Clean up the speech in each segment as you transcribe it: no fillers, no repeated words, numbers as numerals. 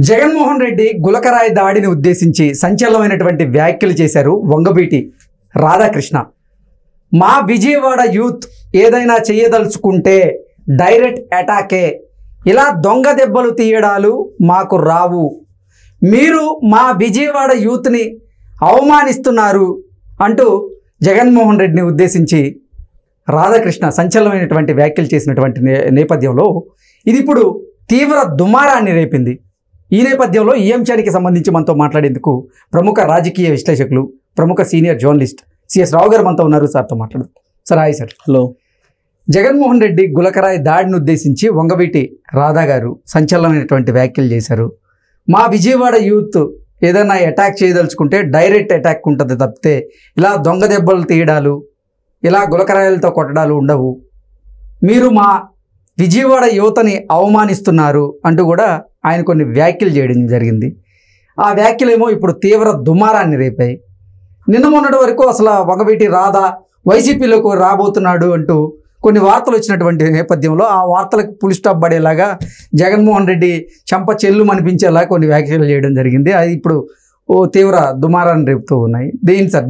జగన్మోహన్ రెడ్డి గులకరాయి దాడిని ఉద్దేశించి సంచలనమైనటువంటి వ్యాఖ్యలు చేశారు వంగవీటి రాధాకృష్ణ. మా విజయవాడ యూత్ ఏదైనా చేయదలుచుకుంటే డైరెక్ట్ అటాకే, ఇలా దొంగ దెబ్బలు తీయడాలు మాకు రావు, మీరు మా విజయవాడ యూత్ని అవమానిస్తున్నారు అంటూ జగన్మోహన్ రెడ్డిని ఉద్దేశించి రాధాకృష్ణ సంచలనమైనటువంటి వ్యాఖ్యలు చేసినటువంటి నేపథ్యంలో ఇది ఇప్పుడు తీవ్ర దుమారాన్ని రేపింది. ఈ నేపథ్యంలో ఈ అంశానికి సంబంధించి మనతో మాట్లాడేందుకు ప్రముఖ రాజకీయ విశ్లేషకులు, ప్రముఖ సీనియర్ జర్నలిస్ట్ సిఎస్ రావు గారు మనతో ఉన్నారు. సార్తో మాట్లాడదు. Sir hi sir. Hello. Jaganmohan Reddy గులకరాయి దాడిని ఉద్దేశించి వంగవీటి రాధా గారు సంచలనమైనటువంటి వ్యాఖ్యలు చేశారు. మా విజయవాడ యూత్ ఏదైనా అటాక్ చేయదలుచుకుంటే డైరెక్ట్ అటాక్ ఉంటుంది తప్పితే ఇలా దొంగ దెబ్బలు తీయడాలు, ఇలా గులకరాయలతో కొట్టడాలు ఉండవు, మీరు మా విజయవాడ యువతని అవమానిస్తున్నారు అంటూ కూడా ఆయన కొన్ని వ్యాఖ్యలు చేయడం జరిగింది. ఆ వ్యాఖ్యలేమో ఇప్పుడు తీవ్ర దుమారాన్ని రేపాయి. నిన్న మొన్నటి వరకు అసలు వంగవీటి రాధా వైసీపీలోకి రాబోతున్నాడు అంటూ కొన్ని వార్తలు వచ్చినటువంటి నేపథ్యంలో ఆ వార్తలకు ఫుల్ స్టాప్ పడేలాగా జగన్మోహన్ రెడ్డి చెంప చెల్లు అనిపించేలా కొన్ని వ్యాఖ్యలు చేయడం జరిగింది. అది ఇప్పుడు తీవ్ర దుమారాన్ని రేపుతూ ఉన్నాయి.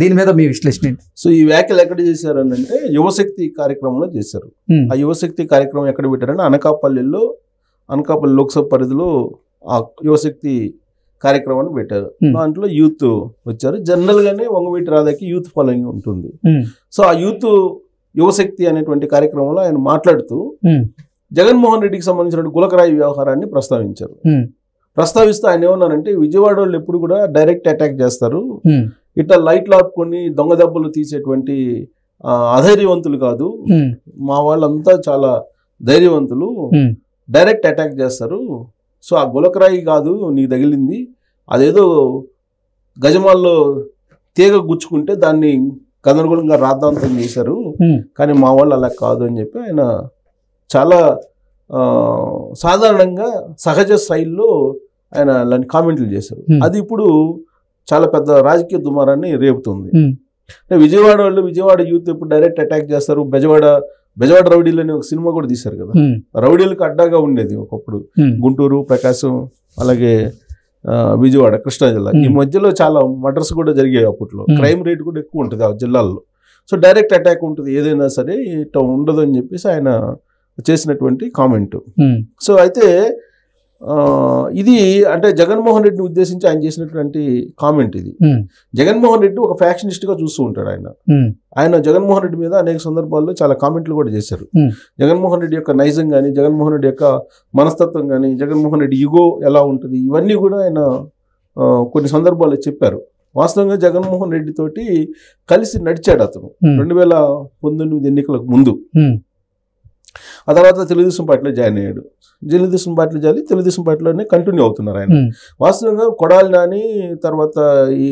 దీని మీద మీ విశ్లేషణ? సో ఈ వ్యాఖ్యలు ఎక్కడ చేశారు అని అంటే యువశక్తి కార్యక్రమంలో చేశారు. ఆ యువశక్తి కార్యక్రమం ఎక్కడ పెట్టారంటే అనకాపల్లి లోక్సభ పరిధిలో ఆ యువశక్తి కార్యక్రమాన్ని పెట్టారు. దాంట్లో యూత్ వచ్చారు. జనరల్ గానే వంగవీటి రాధాకి యూత్ ఫాలోయింగ్ ఉంటుంది. సో ఆ యువశక్తి అనేటువంటి కార్యక్రమంలో ఆయన మాట్లాడుతూ జగన్మోహన్ రెడ్డికి సంబంధించిన గులకరాయి వ్యవహారాన్ని ప్రస్తావించారు. ప్రస్తావిస్తూ ఆయన ఏమన్నారంటే విజయవాడ వాళ్ళు ఎప్పుడు కూడా డైరెక్ట్ అటాక్ చేస్తారు, ఇట్లా లైట్లు ఆపుకొని దొంగ దెబ్బలు తీసేటువంటి అధైర్యవంతులు కాదు, మా వాళ్ళంతా చాలా ధైర్యవంతులు, డైరెక్ట్ అటాక్ చేస్తారు. సో ఆ గులకరాయి కాదు నీకు తగిలింది, అదేదో గజమాల్లో తీగ గుచ్చుకుంటే దాన్ని గందరగోళంగా రాద్ధాంతం చేశారు, కానీ మా వాళ్ళు అలా కాదు అని చెప్పి ఆయన చాలా సాధారణంగా సహజ స్థాయిలో ఆయన అలాంటి కామెంట్లు చేశారు. అది ఇప్పుడు చాలా పెద్ద రాజకీయ దుమారాన్ని రేపుతుంది. విజయవాడ వాళ్ళు విజయవాడ యూత్ ఇప్పుడు డైరెక్ట్ అటాక్ చేస్తారు. బెజవాడ రౌడీలు అనే ఒక సినిమా కూడా తీశారు కదా. రౌడీలకు అడ్డాగా ఉండేది ఒకప్పుడు గుంటూరు, ప్రకాశం, అలాగే విజయవాడ, కృష్ణా జిల్లా. ఈ మధ్యలో చాలా మర్డర్స్ కూడా జరిగాయి. అప్పట్లో క్రైమ్ రేట్ కూడా ఎక్కువ ఉంటుంది ఆ జిల్లాల్లో. సో డైరెక్ట్ అటాక్ ఉంటుంది, ఏదైనా సరే ఇట్లా ఉండదు అని చెప్పేసి ఆయన చేసినటువంటి కామెంట్. సో అయితే ఇది అంటే జగన్మోహన్ రెడ్డిని ఉద్దేశించి ఆయన చేసినటువంటి కామెంట్ ఇది. జగన్మోహన్ రెడ్డి ఒక ఫ్యాక్షనిస్ట్ గా చూస్తూ ఉంటాడు. ఆయన జగన్మోహన్ రెడ్డి మీద అనేక సందర్భాల్లో చాలా కామెంట్లు కూడా చేశారు. జగన్మోహన్ రెడ్డి యొక్క నైజం కానీ, జగన్మోహన్ రెడ్డి యొక్క మనస్తత్వం కానీ, జగన్మోహన్ రెడ్డి ఈగో ఎలా ఉంటుంది, ఇవన్నీ కూడా ఆయన కొన్ని సందర్భాల్లో చెప్పారు. వాస్తవంగా జగన్మోహన్ రెడ్డి తోటి కలిసి నడిచాడు అతను 2019 ఎన్నికలకు ముందు. ఆ తర్వాత తెలుగుదేశం పార్టీలో జాయిన్ అయ్యాడు. తెలుగుదేశం పార్టీలోనే కంటిన్యూ అవుతున్నారు ఆయన. వాస్తవంగా కొడాలి నాని, తర్వాత ఈ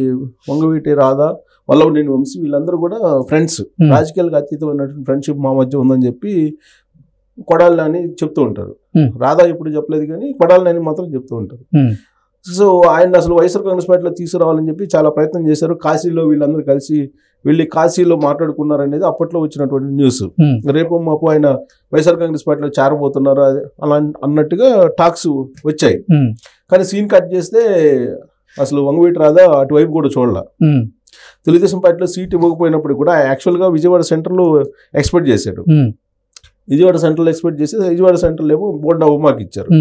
వంగవీటి రాధా, వల్లభనేని వంశీ, వీళ్ళందరూ కూడా ఫ్రెండ్స్, రాజకీయాలకు అతీతమైనటువంటి ఫ్రెండ్షిప్ మా మధ్య ఉందని చెప్పి కొడాలి నాని చెప్తూ ఉంటారు. రాధా ఎప్పుడు చెప్పలేదు కానీ కొడాలి నాని మాత్రం చెప్తూ ఉంటారు. సో ఆయన అసలు వైఎస్ఆర్ కాంగ్రెస్ పార్టీలో తీసుకురావాలని చెప్పి చాలా ప్రయత్నం చేశారు. కాశీలో వీళ్ళందరూ కలిసి వెళ్ళి కాశీలో మాట్లాడుకున్నారనేది అప్పట్లో వచ్చినటువంటి న్యూస్. రేపు మాపు ఆయన వైఎస్ఆర్ కాంగ్రెస్ పార్టీలో చేరబోతున్నారు అలా అన్నట్టుగా టాక్స్ వచ్చాయి. కానీ సీన్ కట్ చేస్తే అసలు వంగవీటి రాధా అటువైపు కూడా చూడాల. తెలుగుదేశం పార్టీలో సీట్ ఇవ్వకపోయినప్పుడు కూడా యాక్చువల్గా విజయవాడ సెంటర్లో ఎక్స్పెక్ట్ చేశాడు. విజయవాడ సెంట్రల్ ఏమో బోండా ఉమాకి ఇచ్చారు.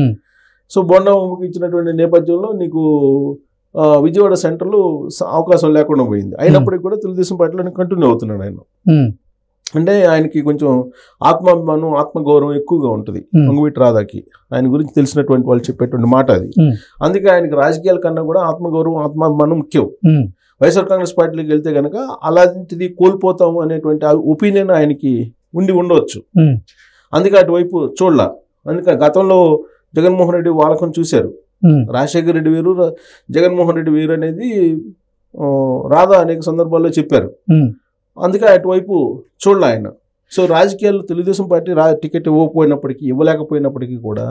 సో బోండా ఉమాకి ఇచ్చినటువంటి నేపథ్యంలో నీకు విజయవాడ సెంటర్లో అవకాశం లేకుండా పోయింది. అయినప్పటికీ కూడా తెలుగుదేశం పార్టీలో కంటిన్యూ అవుతున్నాడు ఆయన. అంటే ఆయనకి కొంచెం ఆత్మాభిమానం, ఆత్మగౌరవం ఎక్కువగా ఉంటుంది వంగవీటి రాధాకి. ఆయన గురించి తెలిసినటువంటి వాళ్ళు చెప్పేటువంటి మాట అది. అందుకే ఆయనకి రాజకీయాల కన్నా కూడా ఆత్మగౌరవం, ఆత్మాభిమానం ముఖ్యం. వైఎస్ఆర్ కాంగ్రెస్ పార్టీలోకి వెళ్తే కనుక అలాంటిది కోల్పోతాము అనేటువంటి ఒపీనియన్ ఆయనకి ఉండవచ్చు. అందుకే అటువైపు చూడలా. అందుకే గతంలో జగన్మోహన్ రెడ్డి వాళ్ళకం చూశారు. రాజశేఖర రెడ్డి వేరు, జగన్మోహన్ రెడ్డి వేరు అనేది రాధా అనేక సందర్భాల్లో చెప్పారు. అందుకే అటువైపు చూడలే ఆయన. సో రాజకీయాల్లో తెలుగుదేశం పార్టీ టికెట్ ఇవ్వలేకపోయినప్పటికీ కూడా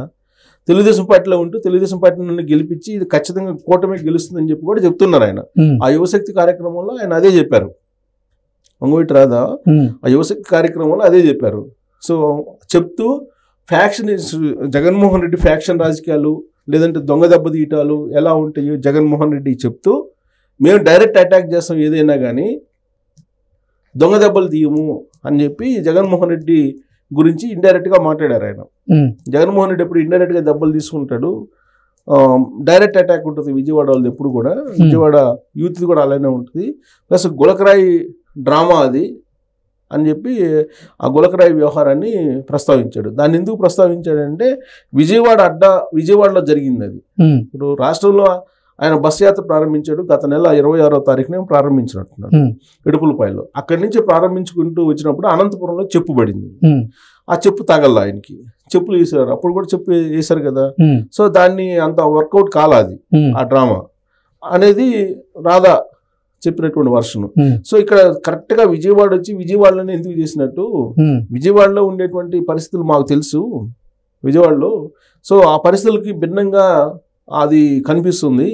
తెలుగుదేశం పార్టీలో ఉంటూ తెలుగుదేశం పార్టీ నుండి గెలిపించి ఇది ఖచ్చితంగా కూటమి గెలుస్తుందని చెప్పి కూడా చెప్తున్నారు ఆయన. ఆ యువశక్తి కార్యక్రమంలో ఆయన అదే చెప్పారు. వంగవీటి రాధా ఆ యువశక్తి కార్యక్రమంలో అదే చెప్పారు. సో చెప్తూ జగన్మోహన్ రెడ్డి ఫ్యాక్షన్ రాజకీయాలు, లేదంటే దొంగ దెబ్బ తీయటాలు ఎలా ఉంటాయో జగన్మోహన్ రెడ్డి చెప్తూ మేము డైరెక్ట్ అటాక్ చేస్తాం ఏదైనా కానీ దొంగ దెబ్బలు తీయము అని చెప్పి జగన్మోహన్ రెడ్డి గురించి ఇండైరెక్ట్గా మాట్లాడారు ఆయన. జగన్మోహన్ రెడ్డి ఎప్పుడు ఇండైరెక్ట్గా దెబ్బలు తీసుకుంటాడు, డైరెక్ట్ అటాక్ ఉంటుంది విజయవాడ వాళ్ళది ఎప్పుడు కూడా, విజయవాడ యూత్ కూడా అలానే ఉంటుంది. ప్లస్ గులకరాయి డ్రామా అది అని చెప్పి ఆ గులకరాయి వ్యవహారాన్ని ప్రస్తావించాడు. దాన్ని ఎందుకు ప్రస్తావించాడంటే విజయవాడలో జరిగింది అది. ఇప్పుడు రాష్ట్రంలో ఆయన బస్ యాత్ర ప్రారంభించాడు, గత నెల 26వ తారీఖున ప్రారంభించినట్టున్నాడు ఇడుపులపాయలో. అక్కడి నుంచి ప్రారంభించుకుంటూ వచ్చినప్పుడు అనంతపురంలో చెప్పు పడింది. ఆ చెప్పు తగల ఆయనకి, చెప్పులు వేసారు, అప్పుడు కూడా చెప్పు వేశారు కదా. సో దాన్ని అంత వర్కౌట్ కాలాది ఆ డ్రామా అనేది రాధా చెప్పినటువంటి వర్షను. సో ఇక్కడ కరెక్ట్ గా విజయవాడ వచ్చి విజయవాడలోనే ఎందుకు చేసినట్టు, విజయవాడలో ఉండేటువంటి పరిస్థితులు మాకు తెలుసు విజయవాడలో, సో ఆ పరిస్థితులకి భిన్నంగా అది కనిపిస్తుంది.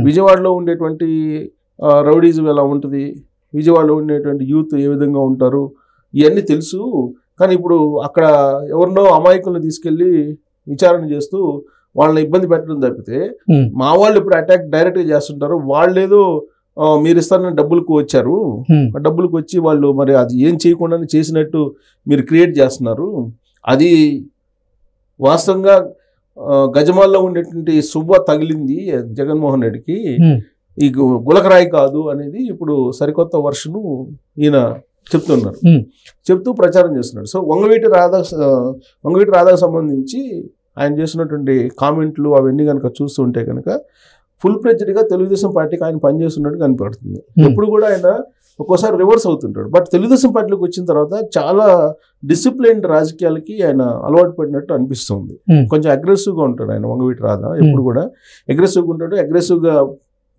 విజయవాడలో ఉండేటువంటి రౌడీజం ఎలా ఉంటుంది, విజయవాడలో ఉండేటువంటి యూత్ ఏ విధంగా ఉంటారు, ఇవన్నీ తెలుసు. కానీ ఇప్పుడు అక్కడ ఎవరినో అమాయకులను తీసుకెళ్లి విచారణ చేస్తూ వాళ్ళని ఇబ్బంది పెట్టడం తప్పితే మా వాళ్ళు ఇప్పుడు అటాక్ డైరెక్ట్గా చేస్తుంటారు. వాళ్ళేదో మీరు ఇస్తారని డబ్బులకు వచ్చారు, డబ్బులకు వచ్చి వాళ్ళు మరి అది ఏం చేయకుండానే చేసినట్టు మీరు క్రియేట్ చేస్తున్నారు. అది వాస్తవంగా గజమాల్లో ఉండేటువంటి శుభ తగిలింది జగన్మోహన్ రెడ్డికి, ఈ గులకరాయి కాదు అనేది ఇప్పుడు సరికొత్త వర్షను ఈయన చెప్తున్నారు, చెప్తూ ప్రచారం చేస్తున్నాడు. సో వంగవీటి రాధాకు సంబంధించి ఆయన చేసినటువంటి కామెంట్లు అవన్నీ కనుక చూస్తుంటే కనుక ఫుల్ ఫ్లెడ్జ్డ్గా తెలుగుదేశం పార్టీకి ఆయన పనిచేస్తున్నట్టు కనపడుతుంది. ఎప్పుడు కూడా ఆయన ఒక్కోసారి రివర్స్ అవుతుంటాడు. బట్ తెలుగుదేశం పార్టీలోకి వచ్చిన తర్వాత చాలా డిసిప్లైన్డ్ రాజకీయాలకి ఆయన అలవాటు పడినట్టు అనిపిస్తుంది. కొంచెం అగ్రెసివ్గా ఉంటాడు ఆయన వంగవీటి రాధా, ఎప్పుడు కూడా అగ్రెసివ్గా ఉంటాడు. అగ్రెసివ్గా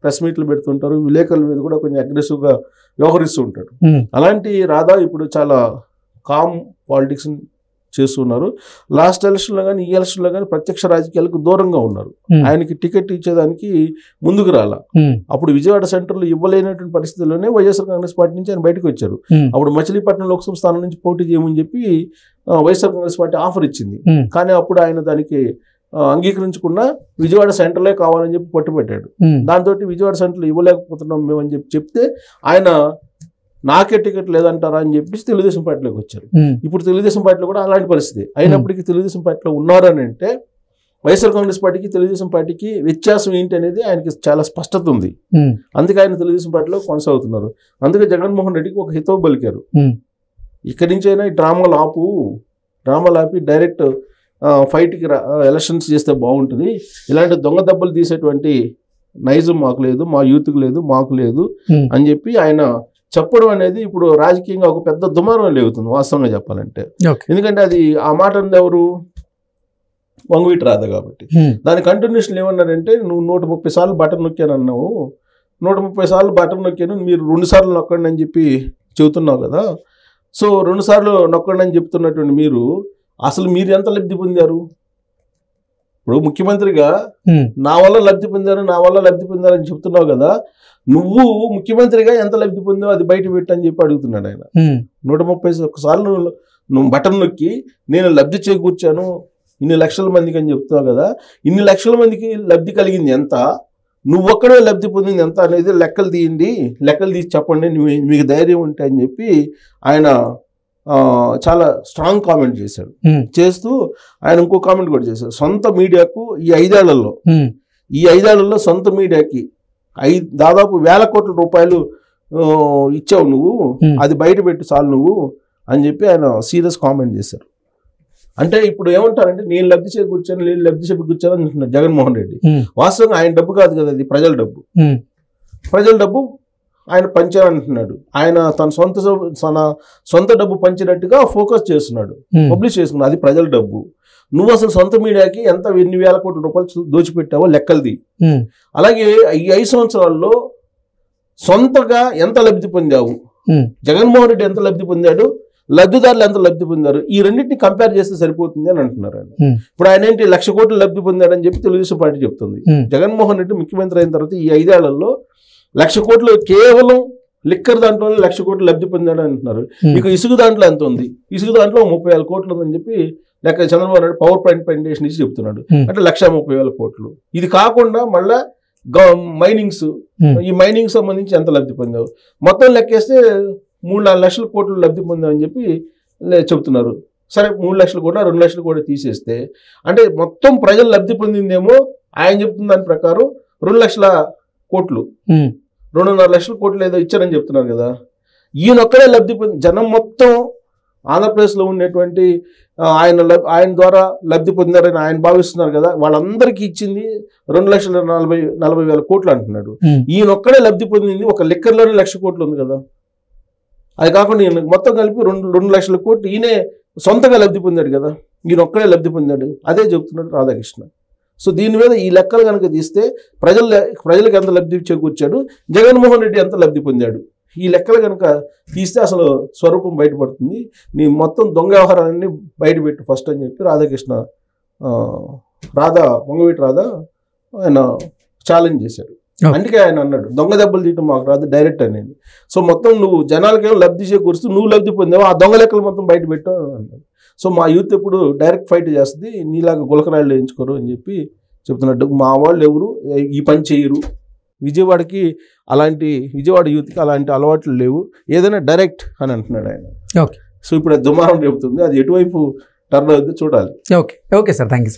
ప్రెస్ మీట్లు పెడుతుంటారు, విలేకరుల మీద కూడా కొంచెం అగ్రెసివ్గా వ్యవహరిస్తూ ఉంటాడు. అలాంటి రాధా ఇప్పుడు చాలా కామ్ పాలిటిక్స్ చేస్తున్నారు. లాస్ట్ ఎలక్షన్లో కానీ ఈ ఎలక్షన్లో కానీ ప్రత్యక్ష రాజకీయాలకు దూరంగా ఉన్నారు. ఆయనకి టికెట్ ఇచ్చేదానికి ముందుకు రాలా. అప్పుడు విజయవాడ సెంటర్లో ఇవ్వలేనటువంటి పరిస్థితుల్లోనే వైఎస్ఆర్ కాంగ్రెస్ పార్టీ నుంచి ఆయన బయటకు వచ్చారు. అప్పుడు మచిలీపట్నం లోక్సభ స్థానం నుంచి పోటీ చేయమని చెప్పి వైఎస్ఆర్ కాంగ్రెస్ పార్టీ ఆఫర్ ఇచ్చింది. కానీ అప్పుడు ఆయన దానికి అంగీకరించకుండా విజయవాడ సెంటర్లే కావాలని చెప్పి పట్టుబట్టాడు. దాంతో విజయవాడ సెంటర్లో ఇవ్వలేకపోతున్నాం మేము అని చెప్తే ఆయన నాకే టికెట్ లేదంటారా అని చెప్పేసి తెలుగుదేశం పార్టీలోకి వచ్చారు. ఇప్పుడు తెలుగుదేశం పార్టీలో కూడా అలాంటి పరిస్థితి అయినప్పటికీ తెలుగుదేశం పార్టీలో ఉన్నారని అంటే వైఎస్ఆర్ కాంగ్రెస్ పార్టీకి తెలుగుదేశం పార్టీకి వ్యత్యాసం ఏంటి అనేది ఆయనకి చాలా స్పష్టత ఉంది. అందుకే ఆయన తెలుగుదేశం పార్టీలో కొనసాగుతున్నారు. అందుకే జగన్మోహన్ రెడ్డికి ఒక హితవు పలికారు, ఇక్కడి నుంచి అయినా ఈ డ్రామాలు ఆపి డైరెక్ట్ ఫైట్కి ఎలక్షన్స్ చేస్తే బాగుంటుంది. ఇలాంటి దొంగ దెబ్బలు తీసేటువంటి నైజం మాకు లేదు, మా యూత్కి లేదు, మాకు లేదు అని చెప్పి ఆయన చెప్పడం అనేది ఇప్పుడు రాజకీయంగా ఒక పెద్ద దుమారం లేగుతుంది వాస్తవంగా చెప్పాలంటే. ఎందుకంటే అది ఆ మాట అంది ఎవరు, వంగవీటి రాధా కాబట్టి. దాని కంటిన్యూషన్ ఏమన్నారంటే నువ్వు 130 సార్లు బటన్ నొక్కాను అన్నావు, 130 సార్లు బటన్ నొక్కాను, మీరు 2 సార్లు నొక్కండి అని చెప్పి చెబుతున్నావు కదా. సో 2 సార్లు నొక్కండి అని చెప్తున్నటువంటి మీరు అసలు మీరు ఎంత లబ్ధి పొందారు? ఇప్పుడు ముఖ్యమంత్రిగా నా వల్ల లబ్ధి పొందారు అని చెప్తున్నావు కదా, నువ్వు ముఖ్యమంత్రిగా ఎంత లబ్ధి పొందావు అది బయట పెట్టని చెప్పి అడుగుతున్నాడు ఆయన. 131 సార్లు నువ్వు బటన్ నొక్కి నేను లబ్ధి చేకూర్చాను ఇన్ని లక్షల మందికి అని చెప్తున్నావు కదా, ఇన్ని లక్షల మందికి లబ్ధి కలిగింది ఎంత, నువ్వు ఒక్కడే లబ్ధి పొందింది ఎంత అనేది లెక్కలు తీసి చెప్పండి మీకు ధైర్యం ఉంటే అని చెప్పి ఆయన చాలా స్ట్రాంగ్ కామెంట్ చేశాడు. చేస్తూ ఆయన ఇంకో కామెంట్ కూడా చేశాడు, సొంత మీడియాకు ఈ 5 ఏళ్లలో సొంత మీడియాకి దాదాపు 1,000 కోట్ల రూపాయలు ఇచ్చావు నువ్వు, అది బయట పెట్టు చాలు నువ్వు అని చెప్పి ఆయన సీరియస్ కామెంట్ చేశారు. అంటే ఇప్పుడు ఏమంటారంటే నేను లబ్ధి చేకూర్చాను అని అంటున్నారు జగన్మోహన్ రెడ్డి. వాస్తవంగా ఆయన డబ్బు కాదు కదా, అది ప్రజల డబ్బు ఆయన పంచారంటున్నాడు. ఆయన తన సొంత డబ్బు పంచినట్టుగా ఫోకస్ చేస్తున్నాడు, పబ్లిష్ చేస్తున్నాడు, అది ప్రజల డబ్బు. నువ్వు అసలు సొంత మీడియాకి ఎన్ని 1,000 కోట్ల రూపాయలు దోచిపెట్టావో లెక్కలది. అలాగే ఈ 5 సంవత్సరాల్లో సొంతగా ఎంత లబ్ధి పొందావు, జగన్మోహన్ రెడ్డి ఎంత లబ్ధి పొందాడు, లబ్ధిదారులు ఎంత లబ్ధి పొందారు, ఈ రెండింటిని కంపేర్ చేస్తే సరిపోతుంది అని అంటున్నారు ఆయన. ఇప్పుడు ఆయన ఏంటి 1,00,000 కోట్లు లబ్ధి పొందాడని చెప్పి తెలుగుదేశం పార్టీ చెప్తుంది. జగన్మోహన్ రెడ్డి ముఖ్యమంత్రి అయిన తర్వాత ఈ 5 ఏళ్లలో 1,00,000 కోట్లు కేవలం లిక్కర్ దాంట్లో 1,00,000 కోట్లు లబ్ధి పొందాడు అంటున్నారు. ఇక ఇసుక దాంట్లో ఎంత ఉంది, ఇసుక దాంట్లో 30,000 కోట్లు ఉందని చెప్పి లెక్క Chandrababu Naidu power point presentation ఇచ్చి చెప్తున్నాడు. అంటే 1,30,000 కోట్లు. ఇది కాకుండా మళ్ళా మైనింగ్స్, ఈ మైనింగ్ సంబంధించి ఎంత లబ్ధి పొందావు, మొత్తం లెక్కేస్తే 3-4 లక్షల కోట్లు లబ్ధి పొందామని చెప్పి చెప్తున్నారు. సరే 3 లక్షల కోట్ల 2 లక్షల కోట్లు తీసేస్తే అంటే మొత్తం ప్రజలు లబ్ధి పొందిందేమో ఆయన చెప్తున్న దాని ప్రకారం 2 లక్షల కోట్లు, 2.5 లక్షల కోట్లు ఏదో ఇచ్చారని చెప్తున్నారు కదా. ఈయనొక్కడే లబ్ధి పొంది జనం మొత్తం ఆంధ్రప్రదేశ్లో ఉన్నటువంటి ఆయన ద్వారా లబ్ధి పొందారని ఆయన భావిస్తున్నారు కదా, వాళ్ళందరికీ ఇచ్చింది 2,40,000 కోట్లు అంటున్నాడు. ఈయనొక్కడే లబ్ధి పొందింది ఒక లిక్కర్లోనే 1,00,000 కోట్లు ఉంది కదా. అది కాకుండా ఈయన మొత్తం కలిపి 2 లక్షల కోట్లు ఈయనే సొంతగా లబ్ధి పొందాడు కదా, ఈయనొక్కడే లబ్ధి పొందాడు. అదే చెప్తున్నాడు రాధాకృష్ణ. సో దీని మీద ఈ లెక్కలు కనుక తీస్తే ప్రజలకు ఎంత లబ్ధి చేకూర్చాడు, జగన్మోహన్ రెడ్డి ఎంత లబ్ధి పొందాడు, ఈ లెక్కలు కనుక తీస్తే అసలు స్వరూపం బయటపడుతుంది. నీ మొత్తం దొంగ వ్యవహారాన్ని బయటపెట్టు ఫస్ట్ అని చెప్పి రాధాకృష్ణ వంగవీటి రాధా ఆయన ఛాలెంజ్ చేశాడు. అందుకే ఆయన అన్నాడు దొంగ దెబ్బలు తీయటం మాకు రాదు డైరెక్ట్ అనేది. సో మొత్తం నువ్వు జనాలకేమో లబ్ధి చేకూరుస్తూ నువ్వు లబ్ధి పొందావు, ఆ దొంగ లెక్కలు మొత్తం బయట పెట్టు అన్నాడు. సో మా యూత్ ఎప్పుడు డైరెక్ట్ ఫైట్ చేస్తుంది, నీలాగా గులకరాళ్ళు వేయించుకోరు అని చెప్పి చెప్తున్నట్టు. మా వాళ్ళు ఎవరు ఈ పని చేయరు, విజయవాడ యూత్కి అలాంటి అలవాట్లు లేవు, ఏదైనా డైరెక్ట్ అని అంటున్నాడు ఆయన. ఓకే. సో ఇప్పుడు దుమారం రేపుతుంది, అది ఎటువైపు టర్న్ అవుతుందో చూడాలి. Okay sir, thank you.